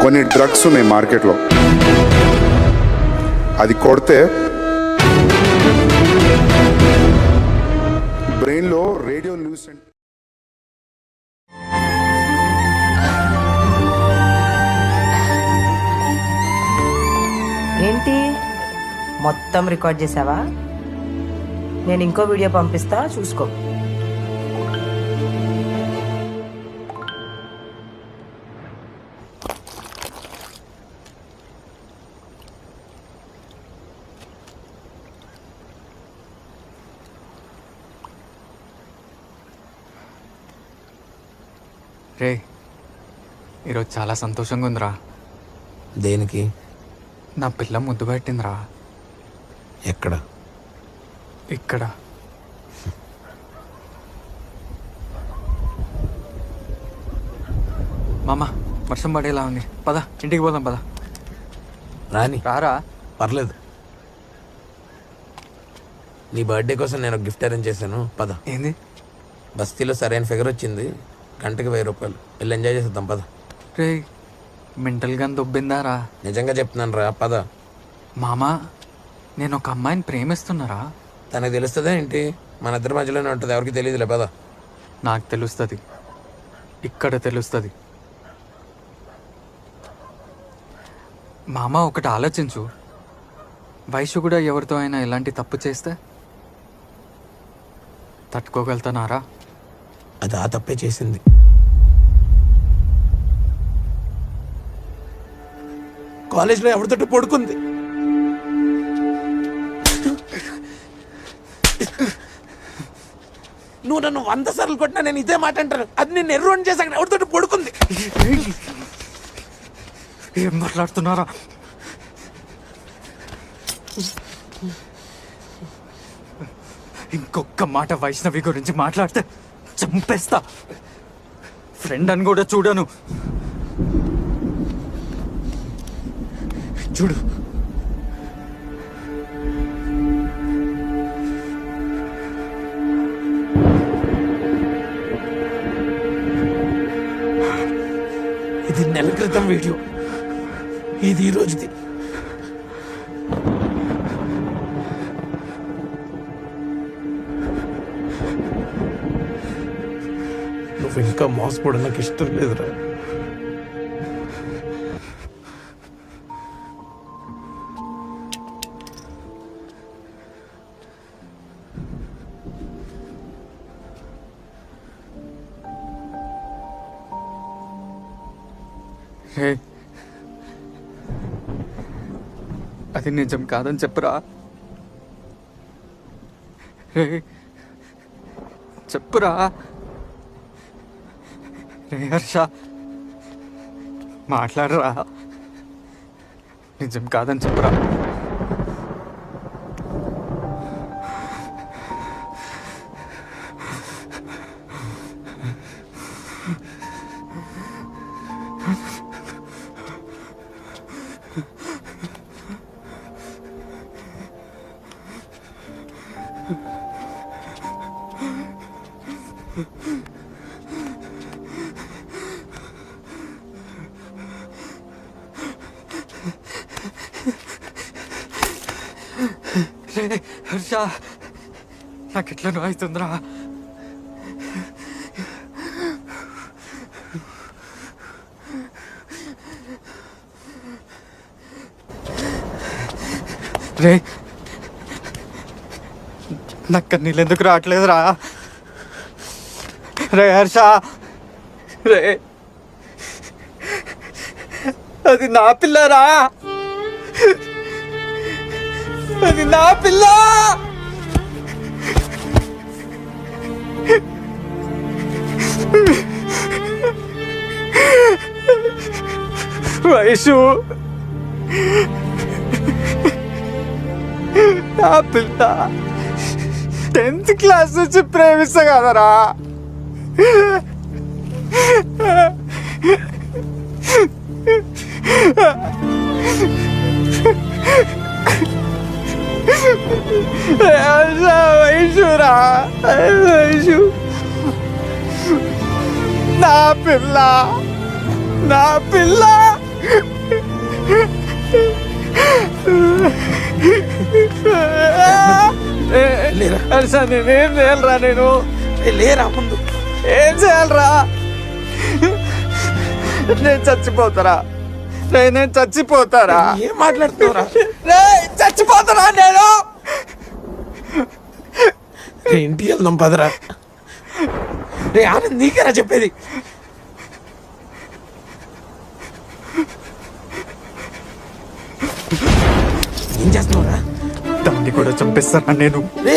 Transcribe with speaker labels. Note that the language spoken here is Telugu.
Speaker 1: కొన్ని డ్రగ్స్ ఉన్నాయి మార్కెట్లో, అది కొడితే బ్రెయిన్లో రేడియో లూసెంట్
Speaker 2: ఏంటి మొత్తం రికార్డ్ చేసావా? నేను ఇంకో వీడియో పంపిస్తా, చూసుకో.
Speaker 3: రే, ఈరోజు చాలా సంతోషంగా ఉందిరా.
Speaker 4: దేనికి?
Speaker 3: నా పిల్ల ముద్దు పెట్టిందిరా.
Speaker 4: ఎక్కడ?
Speaker 3: ఇక్కడ. మామ, వర్షం పడేలా ఉంది, పద ఇంటికి పోదాం. పద.
Speaker 4: రాని.
Speaker 3: రారా.
Speaker 4: పర్లేదు. నీ బర్త్డే కోసం నేను ఒక గిఫ్ట్ అరేంజ్ చేశాను, పద.
Speaker 3: ఏంది?
Speaker 4: బస్తీలో సరైన ఫిగర్ వచ్చింది, గంటకి 1000 రూపాయలు. వెళ్ళి ఎంజాయ్ చేసేద్దాం, పద.
Speaker 3: రే, మెంటల్గా దొబ్బిందారా?
Speaker 4: నిజంగా చెప్తున్నాను రా, పద.
Speaker 3: మామ, నేను ఒక అమ్మాయిని ప్రేమిస్తున్నారా.
Speaker 4: తనకు తెలుస్తుందా ఏంటి? మన ఇద్దరి మధ్యలోనే ఉంటుంది, ఎవరికి తెలియదులే, పద.
Speaker 3: నాకు తెలుస్తుంది, ఇక్కడ తెలుస్తుంది. మామ, ఒకటి ఆలోచించు. వయసు కూడా ఎవరితో అయినా ఎలాంటి తప్పు చేస్తే తట్టుకోగలుగుతానారా?
Speaker 4: అది ఆ తప్పే చేసింది. కాలేజ్లో ఎవరితోటి పడుకుంది. నువ్వు నన్ను 100 సార్లు కొట్టినా నేను ఇదే మాట అంటాను. అది నేను ఎర్రోని చేశాక ఎవరితోటి పడుకుంది.
Speaker 3: ఏం మాట్లాడుతున్నారా? ఇంకొక మాట వైష్ణవి గురించి మాట్లాడితే చంపేస్తా. ఫ్రెండ్ అని కూడా చూడను. చూడు,
Speaker 4: ఇది నెల క్రితం వీడియో, ఇది ఈ రోజుది. నువ్వు ఇంకా మోసపోవడం నాకు ఇష్టం లేదురా.
Speaker 3: హే, అది నిజం కాదని చెప్పురా. రే, చెప్పురా. రే హర్ష, మాట్లాడరా. నిజం కాదని చెప్పురా. రే హర్ష, నాకెట్లా అవుతుందిరా. రే, నాకు నీళ్ళు ఎందుకు రావట్లేదురా. రే హర్ష, రే, అది నా పిల్లరా. అది నా పిల్ల. వయసు నా పిల్ల. 10th క్లాస్ నుంచి ప్రేమిస్తా కదరా. వయసురా, వయసు నా పిల్ల, నా పిల్ల.
Speaker 4: లేరా
Speaker 3: హర్ష నేనేం చేయాలరా నేను
Speaker 4: లేరా ముందు
Speaker 3: ఏం చేయాలరా నేను చచ్చిపోతారా నేను చచ్చిపోతారా
Speaker 4: ఏం మాట్లాడుతున్నావురా
Speaker 3: చచ్చిపోతారా నేను
Speaker 4: రే ఇంటికి వెళ్దాం పదరా రే ఆనంద్ నీకేరా చెప్పేది ఏం చేస్తున్నావురా
Speaker 3: దాన్ని కూడా చంపేస్తారా నేను
Speaker 4: రే